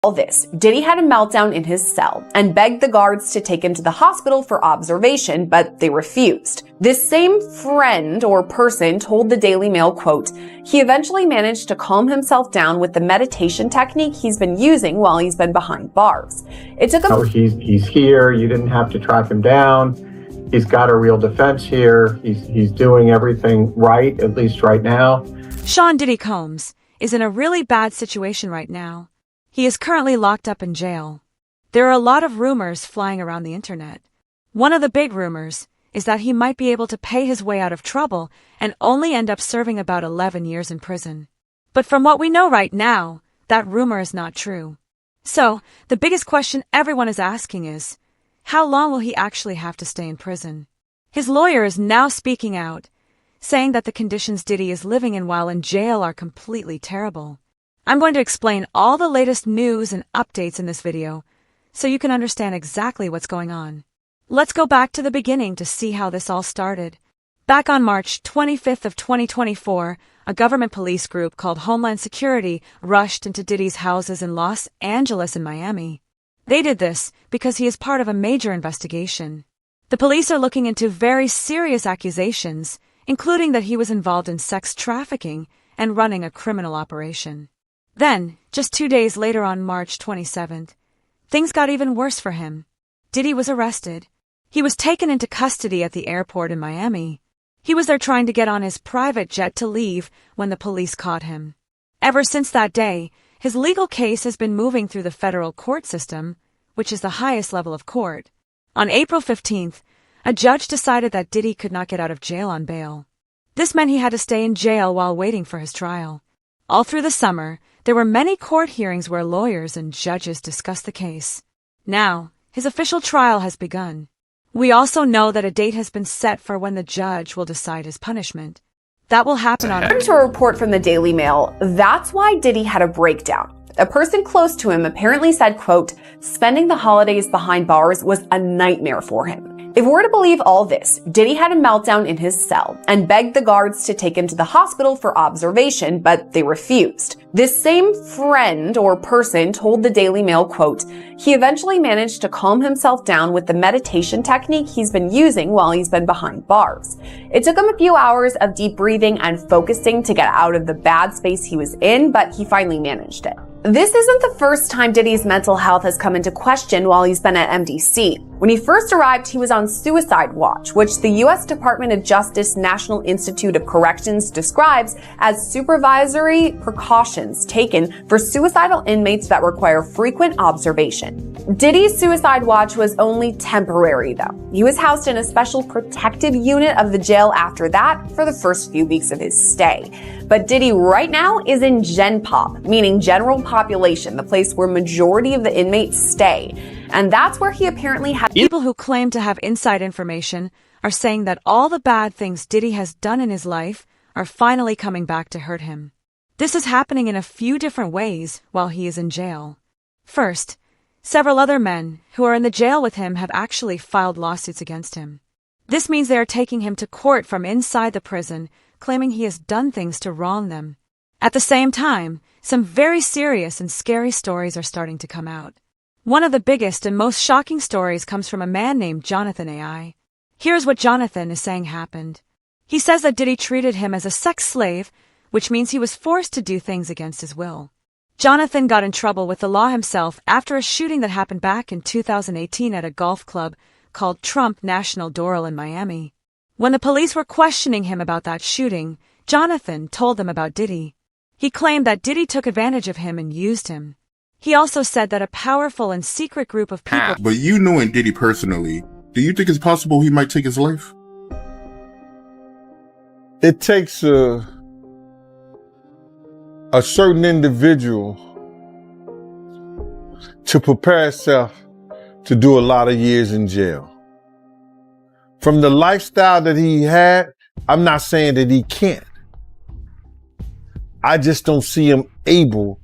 All this, Diddy had a meltdown in his cell and begged the guards to take him to the hospital for observation, but they refused. This same friend or person told the Daily Mail, quote, he eventually managed to calm himself down with the meditation technique he's been using while he's been behind bars. It took him— he's here. You didn't have to track him down. He's got a real defense here. He's doing everything right, at least right now. Sean Diddy Combs is in a really bad situation right now. He is currently locked up in jail. There are a lot of rumors flying around the internet. One of the big rumors is that he might be able to pay his way out of trouble and only end up serving about 11 years in prison. But from what we know right now, that rumor is not true. So, the biggest question everyone is asking is, how long will he actually have to stay in prison? His lawyer is now speaking out, saying that the conditions Diddy is living in while in jail are completely terrible. I'm going to explain all the latest news and updates in this video, so you can understand exactly what's going on. Let's go back to the beginning to see how this all started. Back on March 25th of 2024, a government police group called Homeland Security rushed into Diddy's houses in Los Angeles and Miami. They did this because he is part of a major investigation. The police are looking into very serious accusations, including that he was involved in sex trafficking and running a criminal operation. Then, just 2 days later on March 27th, things got even worse for him. Diddy was arrested. He was taken into custody at the airport in Miami. He was there trying to get on his private jet to leave when the police caught him. Ever since that day, his legal case has been moving through the federal court system, which is the highest level of court. On April 15th, a judge decided that Diddy could not get out of jail on bail. This meant he had to stay in jail while waiting for his trial. All through the summer, there were many court hearings where lawyers and judges discussed the case. Now, his official trial has begun. We also know that a date has been set for when the judge will decide his punishment. That will happen on— According to a report from the Daily Mail, that's why Diddy had a breakdown. A person close to him apparently said, quote, spending the holidays behind bars was a nightmare for him. If we're to believe all this, Diddy had a meltdown in his cell and begged the guards to take him to the hospital for observation, but they refused. This same friend or person told the Daily Mail, quote, he eventually managed to calm himself down with the meditation technique he's been using while he's been behind bars. It took him a few hours of deep breathing and focusing to get out of the bad space he was in, but he finally managed it. This isn't the first time Diddy's mental health has come into question while he's been at MDC. When he first arrived, he was on suicide watch, which the U.S. Department of Justice National Institute of Corrections describes as supervisory precautions taken for suicidal inmates that require frequent observation. Diddy's suicide watch was only temporary, though. He was housed in a special protective unit of the jail after that for the first few weeks of his stay. But Diddy right now is in Gen Pop, meaning general population, the place where majority of the inmates stay. And that's where he apparently had— People who claim to have inside information are saying that all the bad things Diddy has done in his life are finally coming back to hurt him. This is happening in a few different ways while he is in jail. First, several other men who are in the jail with him have actually filed lawsuits against him. This means they are taking him to court from inside the prison, claiming he has done things to wrong them. At the same time, some very serious and scary stories are starting to come out. One of the biggest and most shocking stories comes from a man named Jonathan AI. Here's what Jonathan is saying happened. He says that Diddy treated him as a sex slave, which means he was forced to do things against his will. Jonathan got in trouble with the law himself after a shooting that happened back in 2018 at a golf club called Trump National Doral in Miami. When the police were questioning him about that shooting, Jonathan told them about Diddy. He claimed that Diddy took advantage of him and used him. He also said that a powerful and secret group of people— But you knowing Diddy personally, do you think it's possible he might take his life? It takes a certain individual to prepare himself to do a lot of years in jail. From the lifestyle that he had, I'm not saying that he can't. I just don't see him able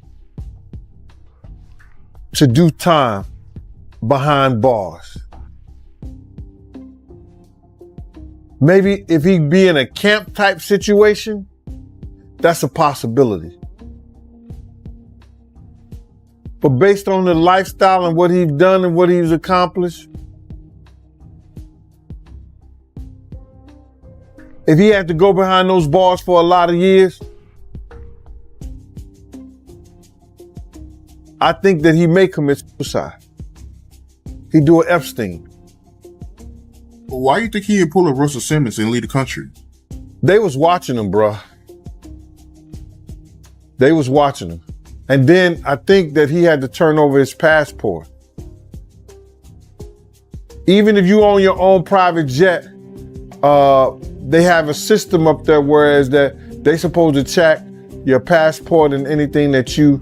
to do time behind bars. Maybe if he'd be in a camp type situation, that's a possibility. But based on the lifestyle and what he's done and what he's accomplished, if he had to go behind those bars for a lot of years, I think that he may commit suicide. He'd do an Epstein. Why you think he didn't pull a Russell Simmons and leave the country? They was watching him, bruh. They was watching him. And then I think that he had to turn over his passport. Even if you own your own private jet, they have a system up there whereas that they supposed to check your passport and anything that you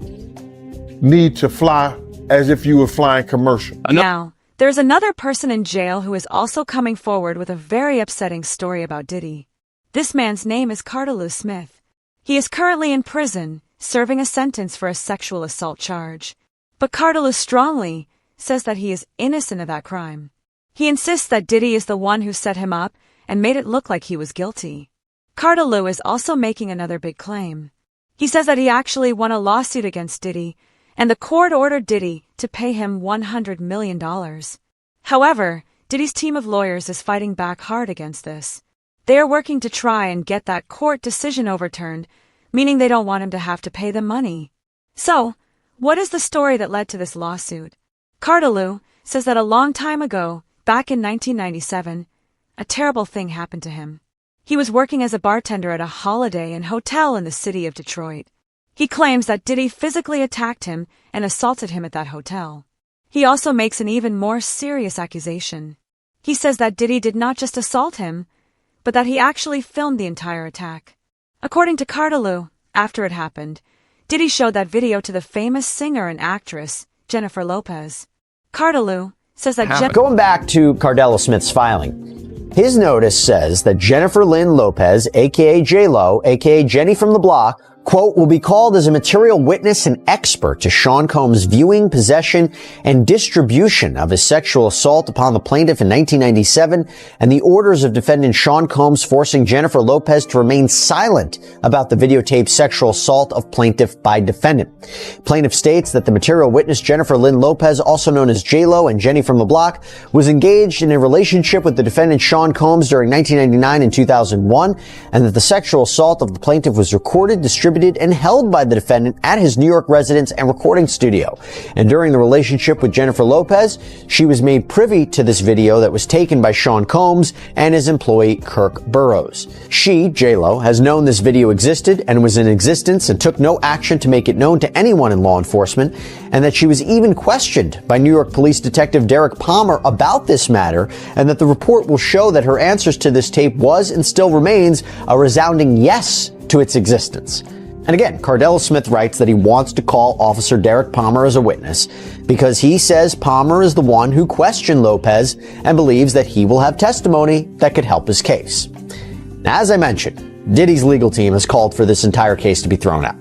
need to fly as if you were flying commercial. Now, there's another person in jail who is also coming forward with a very upsetting story about Diddy. This man's name is Cardalou Smith. He is currently in prison, serving a sentence for a sexual assault charge. But Cardalou strongly says that he is innocent of that crime. He insists that Diddy is the one who set him up and made it look like he was guilty. Cardalou is also making another big claim. He says that he actually won a lawsuit against Diddy, and the court ordered Diddy to pay him $100 million. However, Diddy's team of lawyers is fighting back hard against this. They are working to try and get that court decision overturned, meaning they don't want him to have to pay them money. So, what is the story that led to this lawsuit? Cardalou says that a long time ago, back in 1997, a terrible thing happened to him. He was working as a bartender at a Holiday Inn hotel in the city of Detroit. He claims that Diddy physically attacked him and assaulted him at that hotel. He also makes an even more serious accusation. He says that Diddy did not just assault him, but that he actually filmed the entire attack. According to Cardalou, after it happened, Diddy showed that video to the famous singer and actress, Jennifer Lopez. Cardalou says that Going back to Cardalou Smith's filing, his notice says that Jennifer Lynn Lopez, aka J-Lo, aka Jenny from the Block, quote, will be called as a material witness and expert to Sean Combs' viewing, possession, and distribution of his sexual assault upon the plaintiff in 1997 and the orders of defendant Sean Combs forcing Jennifer Lopez to remain silent about the videotaped sexual assault of plaintiff by defendant. Plaintiff states that the material witness Jennifer Lynn Lopez, also known as J-Lo and Jenny from the Block, was engaged in a relationship with the defendant Sean Combs during 1999 and 2001, and that the sexual assault of the plaintiff was recorded, distributed, and held by the defendant at his New York residence and recording studio. And during the relationship with Jennifer Lopez, she was made privy to this video that was taken by Sean Combs and his employee Kirk Burrows. She, J-Lo, has known this video existed and was in existence and took no action to make it known to anyone in law enforcement, and that she was even questioned by New York Police Detective Derek Palmer about this matter, and that the report will show that her answers to this tape was and still remains a resounding yes to its existence. And again, Cardalou Smith writes that he wants to call Officer Derek Palmer as a witness because he says Palmer is the one who questioned Lopez and believes that he will have testimony that could help his case. Now, as I mentioned, Diddy's legal team has called for this entire case to be thrown out.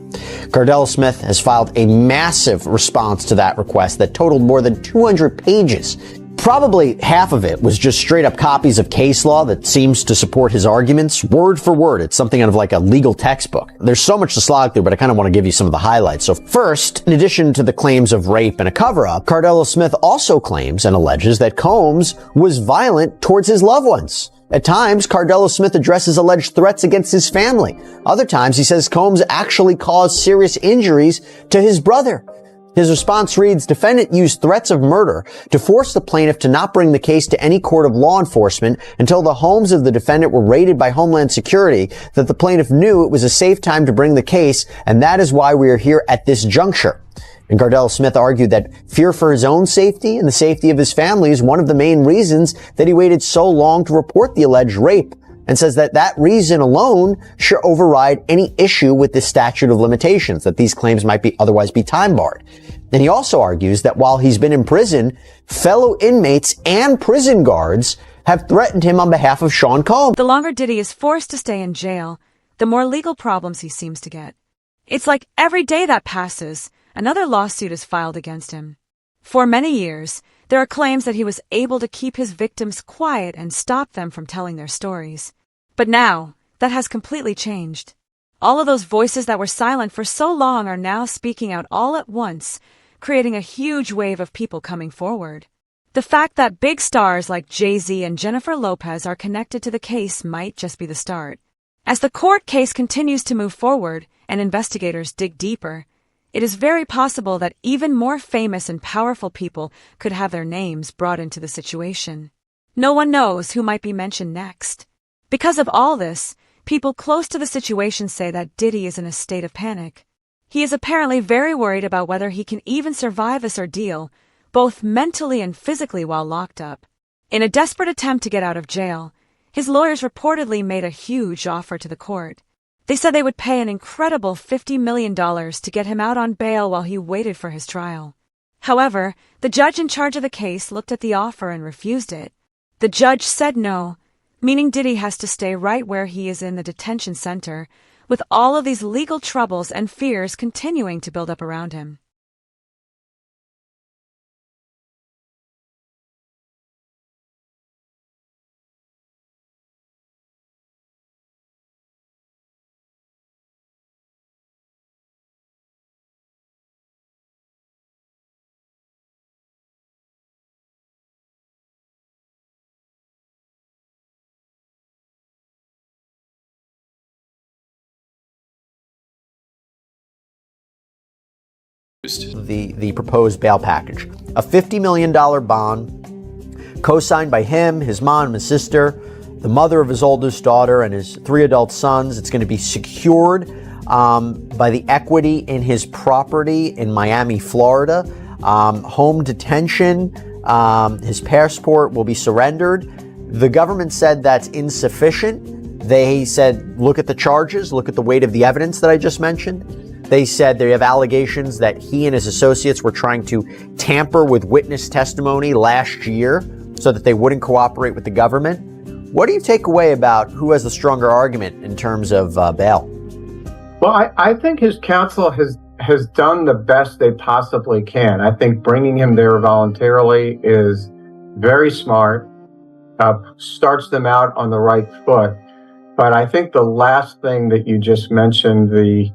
Cardalou Smith has filed a massive response to that request that totaled more than 200 pages. Probably half of it was just straight up copies of case law that seems to support his arguments, word for word. It's something out of like a legal textbook. There's so much to slog through, but I kind of want to give you some of the highlights. So first, in addition to the claims of rape and a cover-up, Cardalou Smith also claims and alleges that Combs was violent towards his loved ones. At times, Cardalou Smith addresses alleged threats against his family. Other times, he says Combs actually caused serious injuries to his brother. His response reads, defendant used threats of murder to force the plaintiff to not bring the case to any court of law enforcement until the homes of the defendant were raided by Homeland Security, that the plaintiff knew it was a safe time to bring the case, and that is why we are here at this juncture. And Cardalou Smith argued that fear for his own safety and the safety of his family is one of the main reasons that he waited so long to report the alleged rape, and says that that reason alone should override any issue with the statute of limitations, that these claims might otherwise be time barred. And he also argues that while he's been in prison, fellow inmates and prison guards have threatened him on behalf of Sean Combs. The longer Diddy is forced to stay in jail, the more legal problems he seems to get. It's like every day that passes, another lawsuit is filed against him. For many years, there are claims that he was able to keep his victims quiet and stop them from telling their stories. But now, that has completely changed. All of those voices that were silent for so long are now speaking out all at once, creating a huge wave of people coming forward. The fact that big stars like Jay-Z and Jennifer Lopez are connected to the case might just be the start. As the court case continues to move forward and investigators dig deeper, it is very possible that even more famous and powerful people could have their names brought into the situation. No one knows who might be mentioned next. Because of all this, people close to the situation say that Diddy is in a state of panic. He is apparently very worried about whether he can even survive this ordeal, both mentally and physically while locked up. In a desperate attempt to get out of jail, his lawyers reportedly made a huge offer to the court. They said they would pay an incredible $50 million to get him out on bail while he waited for his trial. However, the judge in charge of the case looked at the offer and refused it. The judge said no, meaning Diddy has to stay right where he is in the detention center, with all of these legal troubles and fears continuing to build up around him. The proposed bail package. A $50 million bond, co-signed by him, his mom, his sister, the mother of his oldest daughter, and his 3 adult sons. It's going to be secured by the equity in his property in Miami, Florida. Home detention, his passport will be surrendered. The government said that's insufficient. They said, look at the charges, look at the weight of the evidence that I just mentioned. They said they have allegations that he and his associates were trying to tamper with witness testimony last year so that they wouldn't cooperate with the government. What do you take away about who has the stronger argument in terms of bail? Well, I think his counsel has done the best they possibly can. I think bringing him there voluntarily is very smart, starts them out on the right foot. But I think the last thing that you just mentioned, the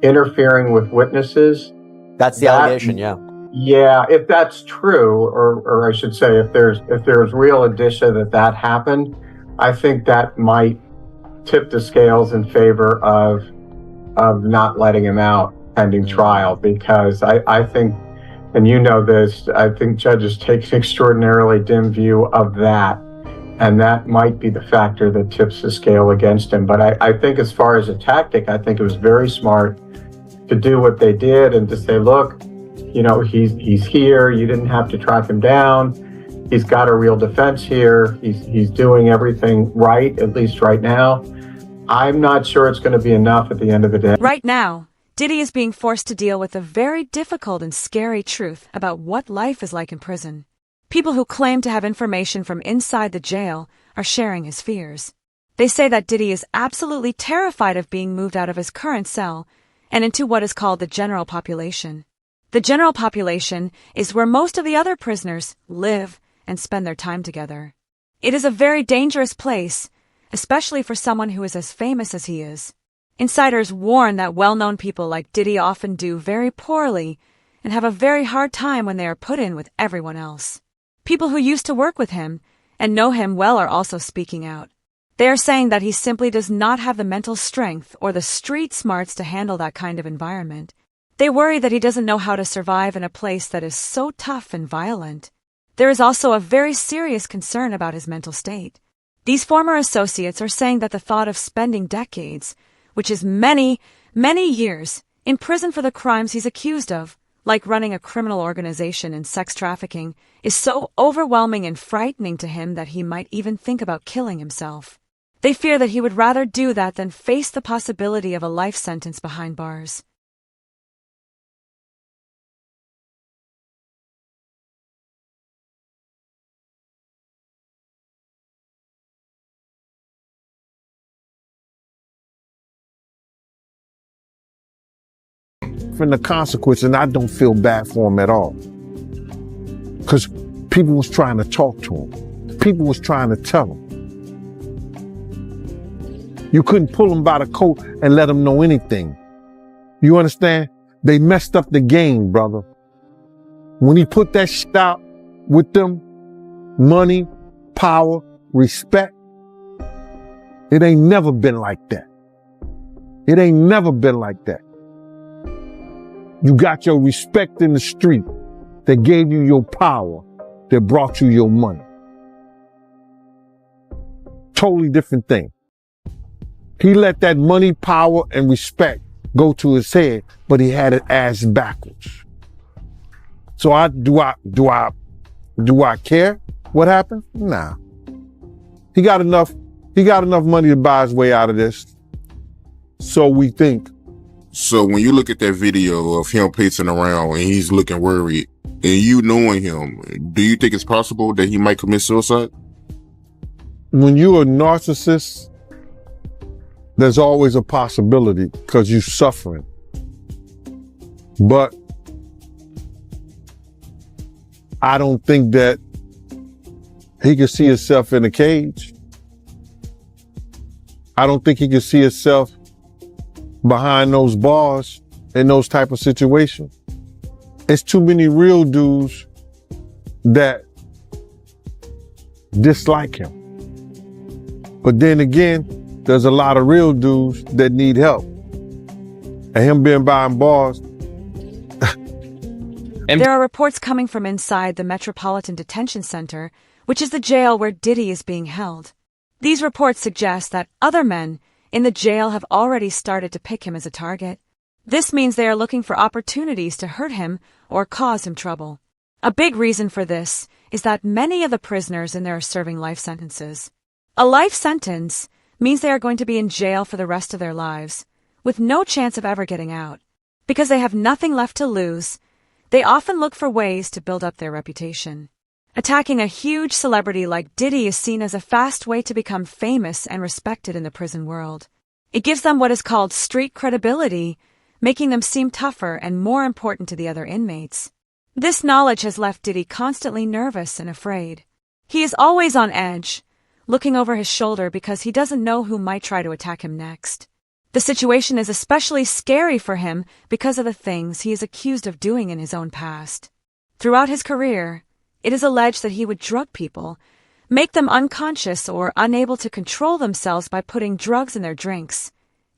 interfering with witnesses. That's the allegation, yeah. Yeah, if that's true, or I should say, if there's real indicia that happened, I think that might tip the scales in favor of not letting him out pending trial, because I think, and you know this, I think judges take an extraordinarily dim view of that, and that might be the factor that tips the scale against him. But I think as far as a tactic, I think it was very smart to do what they did and to say, look, you know, he's here. You didn't have to track him down. He's got a real defense here. He's doing everything right, at least right now. I'm not sure it's going to be enough at the end of the day. Right now, Diddy is being forced to deal with a very difficult and scary truth about what life is like in prison. People who claim to have information from inside the jail are sharing his fears. They say that Diddy is absolutely terrified of being moved out of his current cell and into what is called the general population. The general population is where most of the other prisoners live and spend their time together. It is a very dangerous place, especially for someone who is as famous as he is. Insiders warn that well-known people like Diddy often do very poorly and have a very hard time when they are put in with everyone else. People who used to work with him and know him well are also speaking out. They are saying that he simply does not have the mental strength or the street smarts to handle that kind of environment. They worry that he doesn't know how to survive in a place that is so tough and violent. There is also a very serious concern about his mental state. These former associates are saying that the thought of spending decades, which is many, many years, in prison for the crimes he's accused of, like running a criminal organization and sex trafficking, is so overwhelming and frightening to him that he might even think about killing himself. They fear that he would rather do that than face the possibility of a life sentence behind bars. From the consequence, and I don't feel bad for him at all. Because people was trying to talk to him. People was trying to tell him. You couldn't pull him by the coat and let him know anything. You understand? They messed up the game, brother. When he put that shit out with them, money, power, respect, it ain't never been like that. It ain't never been like that. You got your respect in the street that gave you your power, that brought you your money. Totally different thing. He let that money, power, and respect go to his head, but he had it ass backwards. So do I care what happened? Nah. He got enough money to buy his way out of this. So we think. So when you look at that video of him pacing around and he's looking worried, and you knowing him, do you think it's possible that he might commit suicide? When you're a narcissist, there's always a possibility because you're suffering. But I don't think that he can see himself in a cage. I don't think he can see himself behind those bars in those type of situations. It's too many real dudes that dislike him. But then again, there's a lot of real dudes that need help. And him being behind bars. There are reports coming from inside the Metropolitan Detention Center, which is the jail where Diddy is being held. These reports suggest that other men in the jail have already started to pick him as a target. This means they are looking for opportunities to hurt him or cause him trouble. A big reason for this is that many of the prisoners in there are serving life sentences. A life sentence means they are going to be in jail for the rest of their lives, with no chance of ever getting out. Because they have nothing left to lose, they often look for ways to build up their reputation. Attacking a huge celebrity like Diddy is seen as a fast way to become famous and respected in the prison world. It gives them what is called street credibility, making them seem tougher and more important to the other inmates. This knowledge has left Diddy constantly nervous and afraid. He is always on edge, looking over his shoulder because he doesn't know who might try to attack him next. The situation is especially scary for him because of the things he is accused of doing in his own past. Throughout his career, it is alleged that he would drug people, make them unconscious or unable to control themselves by putting drugs in their drinks,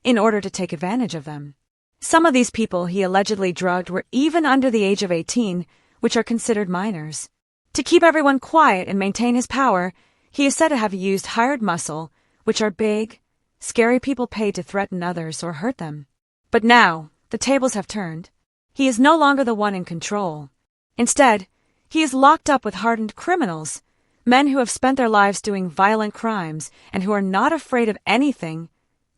in order to take advantage of them. Some of these people he allegedly drugged were even under the age of 18, which are considered minors. To keep everyone quiet and maintain his power, he is said to have used hired muscle, which are big, scary people paid to threaten others or hurt them. But now, the tables have turned. He is no longer the one in control. Instead, he is locked up with hardened criminals, men who have spent their lives doing violent crimes and who are not afraid of anything,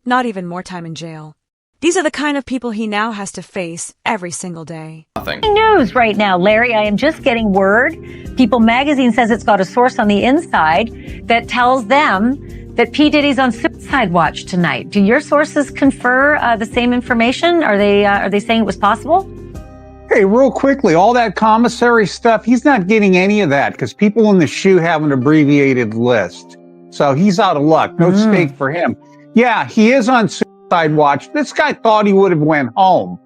not even more time in jail. These are the kind of people he now has to face every single day. News right now, Larry. I am just getting word. People magazine says it's got a source on the inside that tells them that P. Diddy's on suicide watch tonight. Do your sources confer the same information? Are they saying it was possible? Hey, real quickly, all that commissary stuff, he's not getting any of that because people in the SHU have an abbreviated list. So he's out of luck. No stake for him. Yeah, he is on suicide watch. This guy thought he would have went home.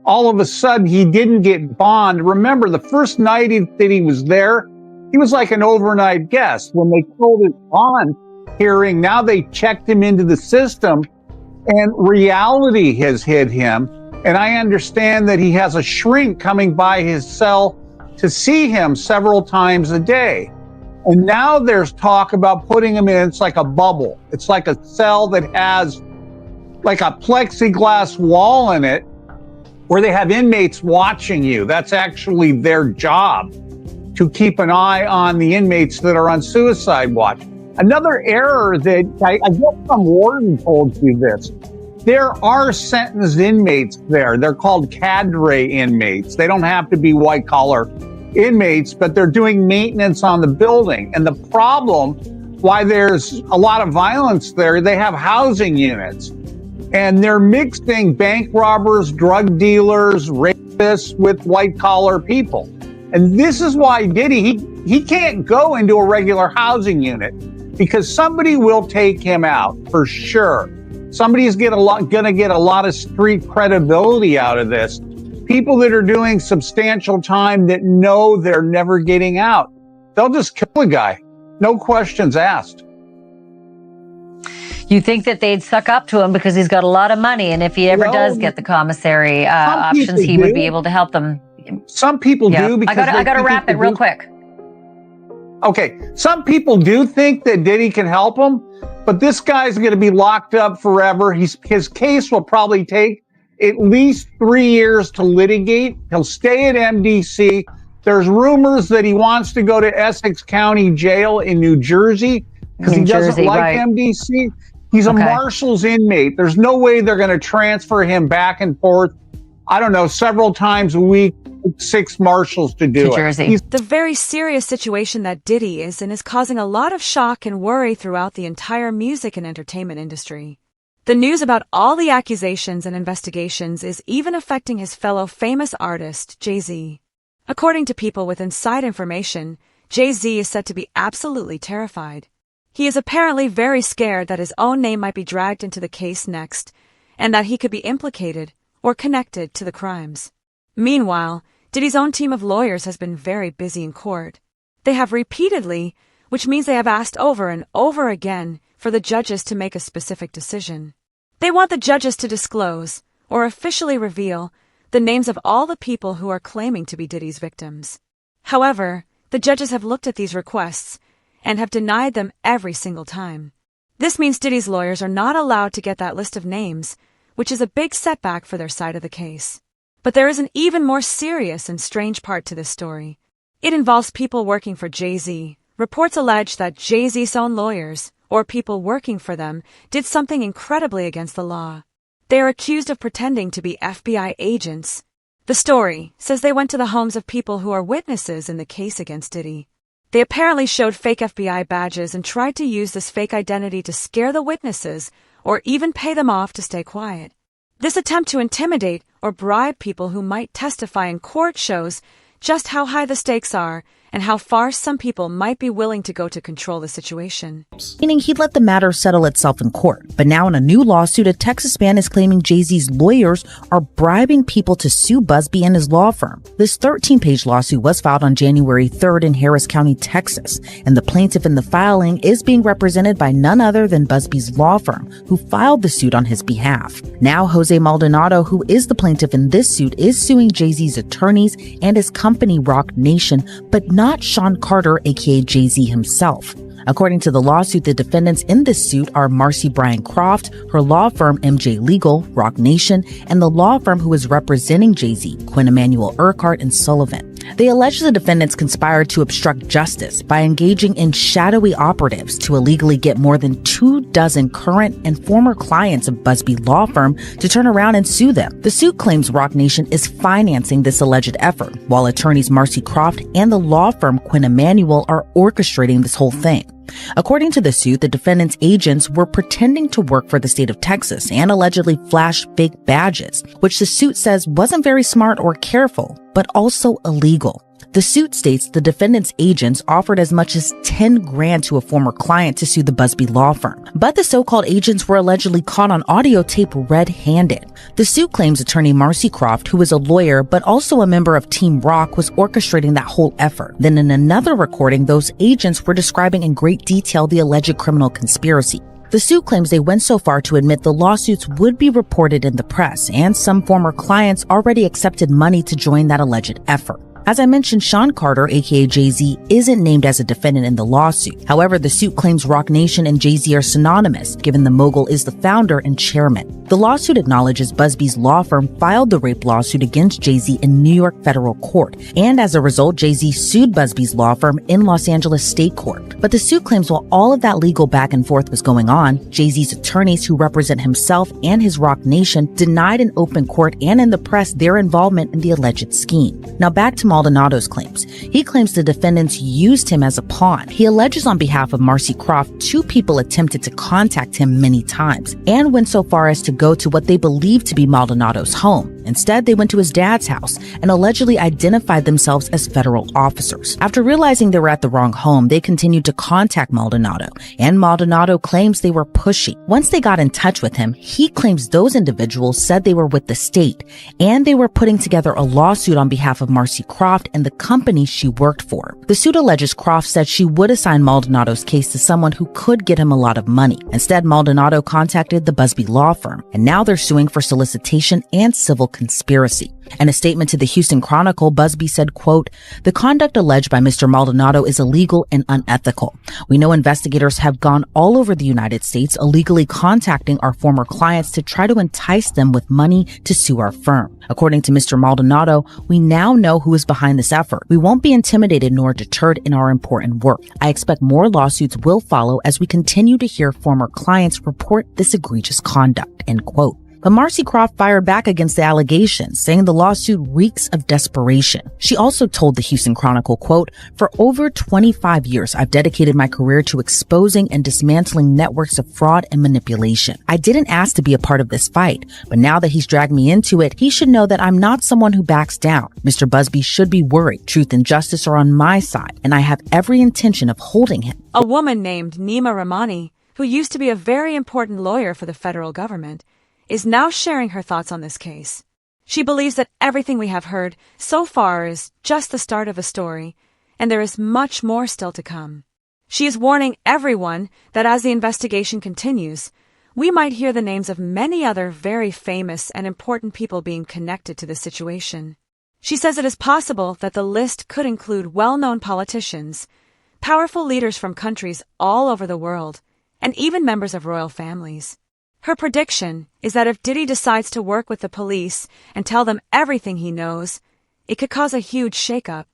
All of a sudden, he didn't get bond. Remember, the first night that he was there, he was like an overnight guest. When they called his bond hearing, now they checked him into the system, and reality has hit him. And I understand that he has a shrink coming by his cell to see him several times a day. And now there's talk about putting him in, it's like a bubble. It's like a cell that has like a plexiglass wall in it where they have inmates watching you. That's actually their job, to keep an eye on the inmates that are on suicide watch. Another error that I guess some warden told you this. There are sentenced inmates there. They're called cadre inmates. They don't have to be white-collar inmates, but they're doing maintenance on the building. And the problem, why there's a lot of violence there, they have housing units. And they're mixing bank robbers, drug dealers, rapists with white-collar people. And this is why Diddy, he can't go into a regular housing unit because somebody will take him out for sure. Somebody's going to get a lot of street credibility out of this. people that are doing substantial time that know they're never getting out. They'll just kill a guy. No questions asked. You think that they'd suck up to him because he's got a lot of money, and if he ever does get the commissary options, he would be able to help them. Some people do. Because I got to wrap it real quick. Okay, some people do think that Diddy can help him, but this guy's going to be locked up forever. His case will probably take at least 3 years to litigate. He'll stay at MDC. There's rumors that he wants to go to Essex County Jail in New Jersey because he doesn't like MDC. He's a marshal's inmate. There's no way they're going to transfer him back and forth, I don't know, several times a week, 6 marshals to do it. The very serious situation that Diddy is in is causing a lot of shock and worry throughout the entire music and entertainment industry. The news about all the accusations and investigations is even affecting his fellow famous artist, Jay-Z. According to people with inside information, Jay-Z is said to be absolutely terrified. He is apparently very scared that his own name might be dragged into the case next, and that he could be implicated or connected to the crimes. Meanwhile, Diddy's own team of lawyers has been very busy in court. They have repeatedly, which means they have asked over and over again for the judges to make a specific decision. They want the judges to disclose, or officially reveal, the names of all the people who are claiming to be Diddy's victims. However, the judges have looked at these requests and have denied them every single time. This means Diddy's lawyers are not allowed to get that list of names, which is a big setback for their side of the case. But there is an even more serious and strange part to this story. It involves people working for Jay-Z. Reports allege that Jay-Z's own lawyers, or people working for them, did something incredibly against the law. They are accused of pretending to be FBI agents. The story says they went to the homes of people who are witnesses in the case against Diddy. They apparently showed fake FBI badges and tried to use this fake identity to scare the witnesses or even pay them off to stay quiet. This attempt to intimidate or bribe people who might testify in court shows just how high the stakes are and how far some people might be willing to go to control the situation. Meaning he'd let the matter settle itself in court. But now in a new lawsuit, a Texas man is claiming Jay-Z's lawyers are bribing people to sue Busby and his law firm. This 13-page lawsuit was filed on January 3rd in Harris County, Texas, and the plaintiff in the filing is being represented by none other than Busby's law firm, who filed the suit on his behalf. Now Jose Maldonado, who is the plaintiff in this suit, is suing Jay-Z's attorneys and his company Rock Nation, but not Sean Carter, aka Jay-Z himself. According to the lawsuit, the defendants in this suit are Marcy Bryan Croft, her law firm MJ Legal, Rock Nation, and the law firm who is representing Jay-Z, Quinn Emanuel Urquhart and Sullivan. They allege the defendants conspired to obstruct justice by engaging in shadowy operatives to illegally get more than 24 current and former clients of Busby law firm to turn around and sue them. The suit claims Rock Nation is financing this alleged effort, while attorneys Marcy Croft and the law firm Quinn Emanuel are orchestrating this whole thing. According to the suit, the defendants' agents were pretending to work for the state of Texas and allegedly flashed fake badges, which the suit says wasn't very smart or careful, but also illegal. The suit states the defendants' agents offered as much as $10,000 to a former client to sue the Busby law firm, but the so-called agents were allegedly caught on audio tape red-handed. The suit claims attorney Marcy Croft, who is a lawyer but also a member of Team Rock, was orchestrating that whole effort. Then in another recording, those agents were describing in great detail the alleged criminal conspiracy. The suit claims they went so far to admit the lawsuits would be reported in the press, and some former clients already accepted money to join that alleged effort. As I mentioned, Sean Carter, aka Jay-Z, isn't named as a defendant in the lawsuit. However, the suit claims Rock Nation and Jay-Z are synonymous, given the mogul is the founder and chairman. The lawsuit acknowledges Busby's law firm filed the rape lawsuit against Jay-Z in New York federal court, and as a result, Jay-Z sued Busby's law firm in Los Angeles state court. But the suit claims while all of that legal back and forth was going on, Jay-Z's attorneys who represent himself and his Rock Nation denied in open court and in the press their involvement in the alleged scheme. Now back to Maldonado's claims. He claims the defendants used him as a pawn. He alleges on behalf of Marcy Croft, 2 people attempted to contact him many times and went so far as to go to what they believed to be Maldonado's home. Instead, they went to his dad's house and allegedly identified themselves as federal officers. After realizing they were at the wrong home, they continued to contact Maldonado, and Maldonado claims they were pushy. Once they got in touch with him, he claims those individuals said they were with the state, and they were putting together a lawsuit on behalf of Marcy Croft and the company she worked for. The suit alleges Croft said she would assign Maldonado's case to someone who could get him a lot of money. Instead, Maldonado contacted the Busby law firm, and now they're suing for solicitation and civil conspiracy. In a statement to the Houston Chronicle, Busby said, quote, "The conduct alleged by Mr. Maldonado is illegal and unethical. We know investigators have gone all over the United States illegally contacting our former clients to try to entice them with money to sue our firm. According to Mr. Maldonado, we now know who is behind this effort. We won't be intimidated nor deterred in our important work. I expect more lawsuits will follow as we continue to hear former clients report this egregious conduct," end quote. But Marcy Croft fired back against the allegations, saying the lawsuit reeks of desperation. She also told the Houston Chronicle, quote, "For over 25 years, I've dedicated my career to exposing and dismantling networks of fraud and manipulation. I didn't ask to be a part of this fight, but now that he's dragged me into it, he should know that I'm not someone who backs down. Mr. Busby should be worried. Truth and justice are on my side, and I have every intention of holding him." A woman named Nima Rahmani, who used to be a very important lawyer for the federal government, is now sharing her thoughts on this case. She believes that everything we have heard so far is just the start of a story, and there is much more still to come. She is warning everyone that as the investigation continues, we might hear the names of many other very famous and important people being connected to this situation. She says it is possible that the list could include well-known politicians, powerful leaders from countries all over the world, and even members of royal families. Her prediction is that if Diddy decides to work with the police and tell them everything he knows, it could cause a huge shakeup.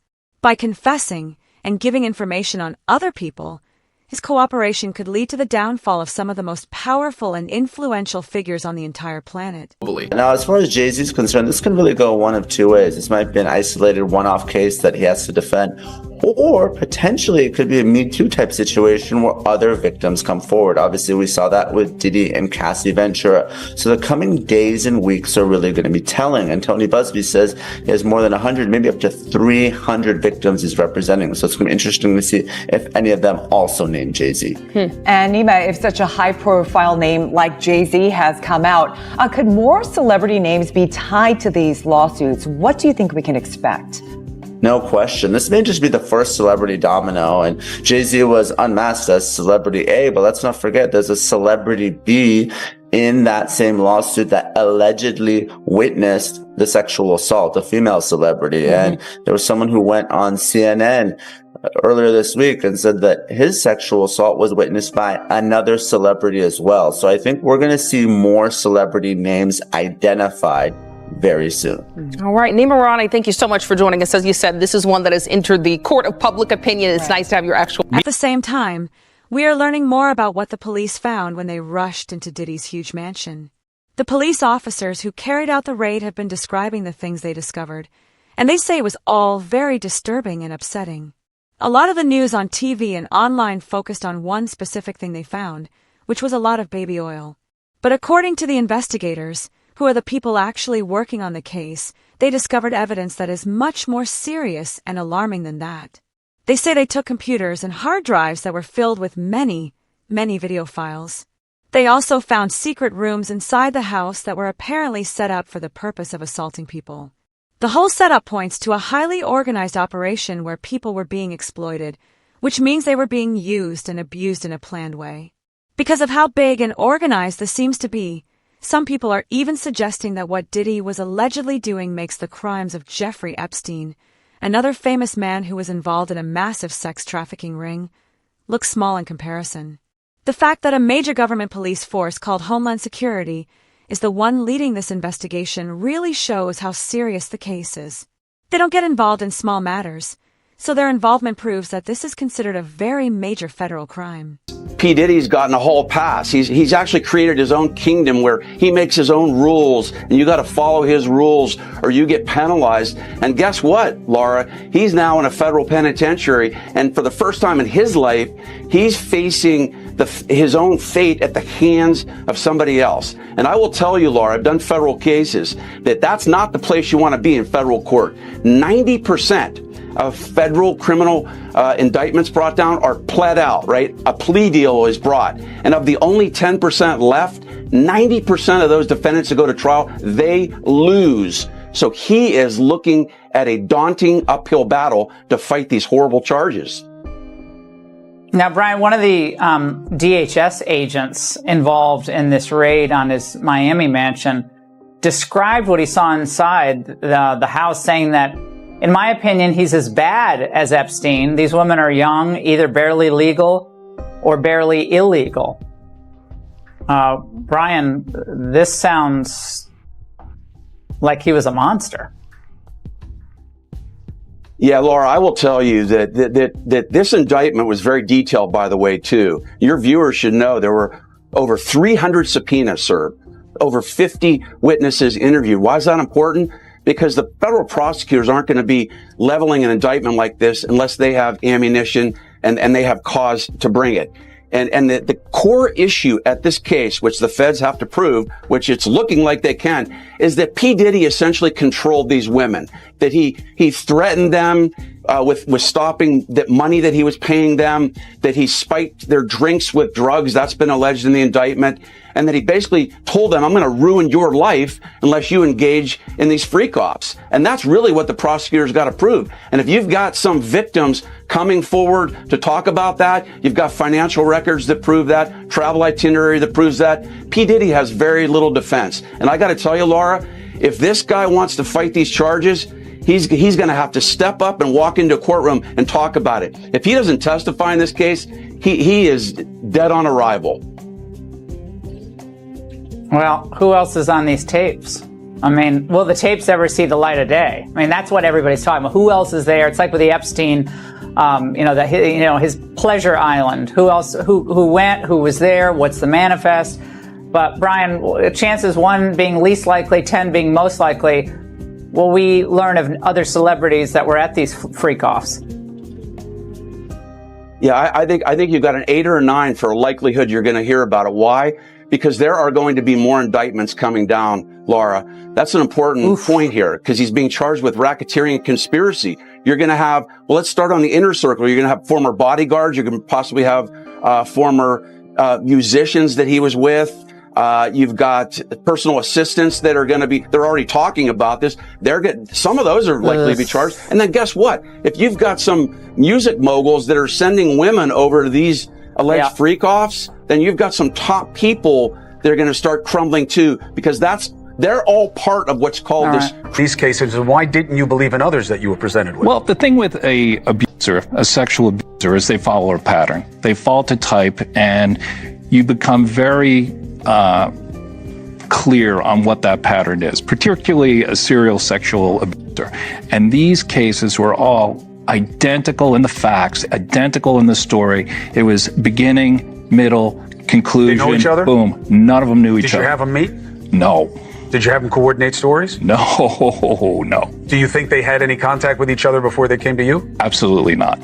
By confessing and giving information on other people, his cooperation could lead to the downfall of some of the most powerful and influential figures on the entire planet. Now, as far as Jay-Z is concerned, this can really go one of two ways. This might be an isolated one-off case that he has to defend, or potentially it could be a Me Too type situation where other victims come forward. Obviously, we saw that with Diddy and Cassie Ventura. So the coming days and weeks are really going to be telling. And Tony Busby says he has more than 100, maybe up to 300 victims he's representing. So it's going to be interesting to see if any of them also name Jay-Z. And Nima, if such a high-profile name like Jay-Z has come out, could more celebrity names be tied to these lawsuits? What do you think we can expect? No question. This may just be the first celebrity domino, and Jay-Z was unmasked as celebrity A, but let's not forget there's a celebrity B in that same lawsuit that allegedly witnessed the sexual assault, a female celebrity. And there was someone who went on CNN earlier this week and said that his sexual assault was witnessed by another celebrity as well. So I think we're going to see more celebrity names identified very soon. All right, Nima Rahmani, thank you so much for joining us. As you said, this is one that has entered the court of public opinion. It's nice to have your actual... At the same time, we are learning more about what the police found when they rushed into Diddy's huge mansion. The police officers who carried out the raid have been describing the things they discovered, and they say it was all very disturbing and upsetting. A lot of the news on TV and online focused on one specific thing they found, which was a lot of baby oil. But according to the investigators, who are the people actually working on the case, they discovered evidence that is much more serious and alarming than that. They say they took computers and hard drives that were filled with many, many video files. They also found secret rooms inside the house that were apparently set up for the purpose of assaulting people. The whole setup points to a highly organized operation where people were being exploited, which means they were being used and abused in a planned way. Because of how big and organized this seems to be, some people are even suggesting that what Diddy was allegedly doing makes the crimes of Jeffrey Epstein, another famous man who was involved in a massive sex trafficking ring, look small in comparison. The fact that a major government police force called Homeland Security is the one leading this investigation really shows how serious the case is. They don't get involved in small matters, so their involvement proves that this is considered a very major federal crime. P. Diddy's gotten a hall pass. He's actually created his own kingdom where he makes his own rules, and you got to follow his rules or you get penalized. And guess what, Laura? He's now in a federal penitentiary, and for the first time in his life, he's facing his own fate at the hands of somebody else. And I will tell you, Laura, I've done federal cases, that's not the place you want to be in federal court. 90% of federal criminal indictments brought down are pled out, right? A plea deal is brought. And of the only 10% left, 90% of those defendants that go to trial, they lose. So he is looking at a daunting uphill battle to fight these horrible charges. Now, Brian, one of the DHS agents involved in this raid on his Miami mansion described what he saw inside the house, saying that, in my opinion, he's as bad as Epstein. These women are young, either barely legal or barely illegal. Brian, this sounds like he was a monster. Yeah, Laura, I will tell you that this indictment was very detailed, by the way, too. Your viewers should know there were over 300 subpoenas served, over 50 witnesses interviewed. Why is that important? Because the federal prosecutors aren't going to be leveling an indictment like this unless they have ammunition and they have cause to bring it. And the core issue at this case, which the feds have to prove, which it's looking like they can, is that P. Diddy essentially controlled these women, that he threatened them with stopping the money that he was paying them, that he spiked their drinks with drugs. That's been alleged in the indictment. And that he basically told them, I'm going to ruin your life unless you engage in these freak offs. And that's really what the prosecutors got to prove. And if you've got some victims coming forward to talk about that, you've got financial records that prove that, travel itinerary that proves that, P. Diddy has very little defense. And I got to tell you, Laura, if this guy wants to fight these charges, he's going to have to step up and walk into a courtroom and talk about it. If he doesn't testify in this case, he is dead on arrival. Well, who else is on these tapes? I mean, will the tapes ever see the light of day? I mean, that's what everybody's talking about. Who else is there? It's like with the Epstein, his pleasure island. Who else? Who went? Who was there? What's the manifest? But Brian, chances 1 being least likely, 10 being most likely. Will we learn of other celebrities that were at these freak-offs? Yeah, I think you've got an 8 or a 9 for a likelihood you're going to hear about it. Why? Because there are going to be more indictments coming down, Laura. That's an important point here, because he's being charged with racketeering and conspiracy. You're going to have, well, let's start on the inner circle. You're going to have former bodyguards. You're going to possibly have former musicians that he was with. You've got personal assistants that are going to be, they're already talking about this. Some of those are likely to be charged. And then guess what? If you've got some music moguls that are sending women over to these alleged freak-offs, then you've got some top people that are going to start crumbling too, because they're all part of what's called these cases. And why didn't you believe in others that you were presented with? Well, the thing with a sexual abuser, is they follow a pattern. They fall to type, and you become very clear on what that pattern is, particularly a serial sexual abuser. And these cases were all identical in the facts, identical in the story. It was beginning, middle, conclusion. They know each other? Boom. None of them knew each other. Did you have them meet? No. Did you have them coordinate stories? No. Do you think they had any contact with each other before they came to you? Absolutely not.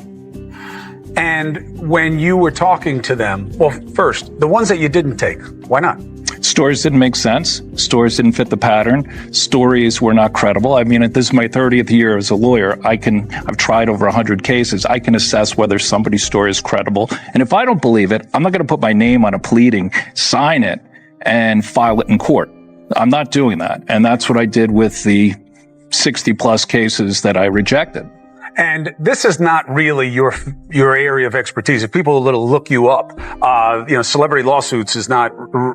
And when you were talking to them, well, first, the ones that you didn't take, why not? Stories didn't make sense. Stories didn't fit the pattern. Stories were not credible. I mean, this is my 30th year as a lawyer. I've tried over 100 cases. I can assess whether somebody's story is credible. And if I don't believe it, I'm not going to put my name on a pleading, sign it, and file it in court. I'm not doing that. And that's what I did with the 60 plus cases that I rejected. And this is not really your area of expertise. If people look you up, celebrity lawsuits is not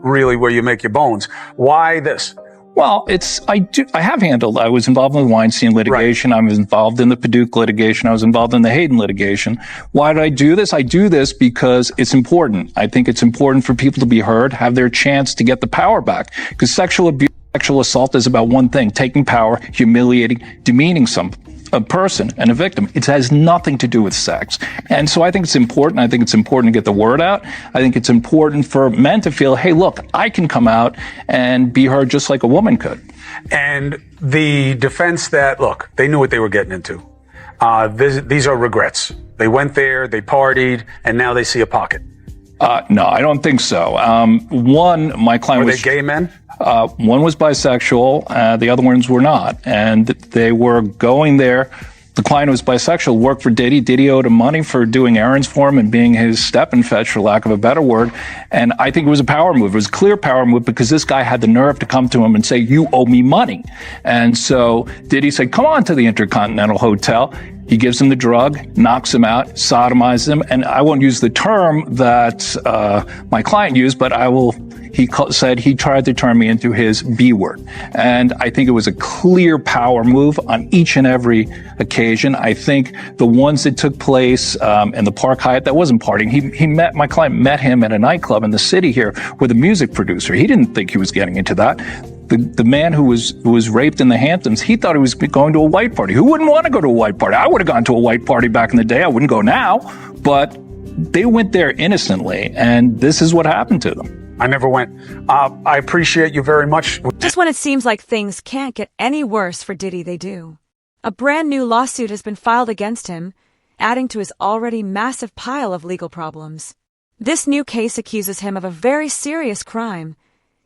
really where you make your bones. Why this? Well, I was involved in the Weinstein litigation. Right. I was involved in the Paducah litigation. I was involved in the Hayden litigation. Why did I do this? I do this because it's important. I think it's important for people to be heard, have their chance to get the power back. Because sexual abuse, sexual assault is about one thing: taking power, humiliating, demeaning a person and a victim. It has nothing to do with sex. And so I think it's important. I think it's important to get the word out. I think it's important for men to feel, hey, look, I can come out and be heard just like a woman could. And the defense that, look, they knew what they were getting into. These are regrets. They went there, they partied, and now they see a pocket. No, I don't think so. One, my client were was... they gay men? One was bisexual, the other ones were not. And they were going there. The client was bisexual, worked for Diddy. Diddy owed him money for doing errands for him and being his step and fetch, for lack of a better word. And I think it was a power move. It was a clear power move because this guy had the nerve to come to him and say, you owe me money. And so Diddy said, come on to the Intercontinental Hotel. He gives him the drug, knocks him out, sodomizes him. And I won't use the term that my client used, but he said he tried to turn me into his B word. And I think it was a clear power move on each and every occasion. I think the ones that took place in the Park Hyatt, that wasn't partying. My client met him at a nightclub in the city here with a music producer. He didn't think he was getting into that. The man who was raped in the Hamptons, he thought he was going to a white party. Who wouldn't want to go to a white party? I would have gone to a white party back in the day. I wouldn't go now. But they went there innocently, and this is what happened to them. I never went. I appreciate you very much. Just when it seems like things can't get any worse for Diddy, they do. A brand new lawsuit has been filed against him, adding to his already massive pile of legal problems. This new case accuses him of a very serious crime.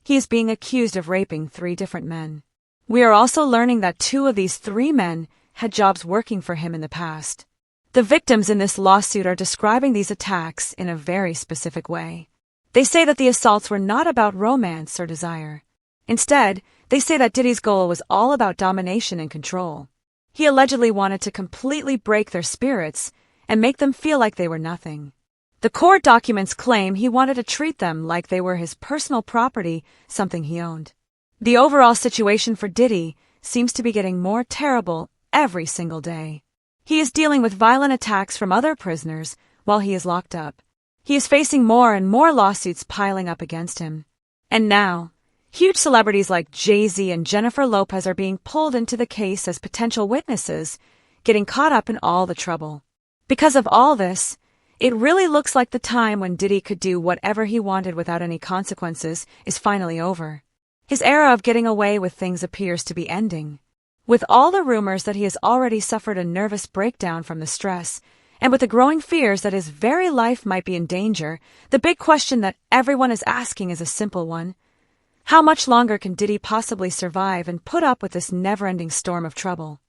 He is being accused of raping 3 different men. We are also learning that 2 of these 3 men had jobs working for him in the past. The victims in this lawsuit are describing these attacks in a very specific way. They say that the assaults were not about romance or desire. Instead, they say that Diddy's goal was all about domination and control. He allegedly wanted to completely break their spirits and make them feel like they were nothing. The court documents claim he wanted to treat them like they were his personal property, something he owned. The overall situation for Diddy seems to be getting more terrible every single day. He is dealing with violent attacks from other prisoners while he is locked up. He is facing more and more lawsuits piling up against him. And now, huge celebrities like Jay-Z and Jennifer Lopez are being pulled into the case as potential witnesses, getting caught up in all the trouble. Because of all this, it really looks like the time when Diddy could do whatever he wanted without any consequences is finally over. His era of getting away with things appears to be ending. With all the rumors that he has already suffered a nervous breakdown from the stress, and with the growing fears that his very life might be in danger, the big question that everyone is asking is a simple one. How much longer can Diddy possibly survive and put up with this never-ending storm of trouble?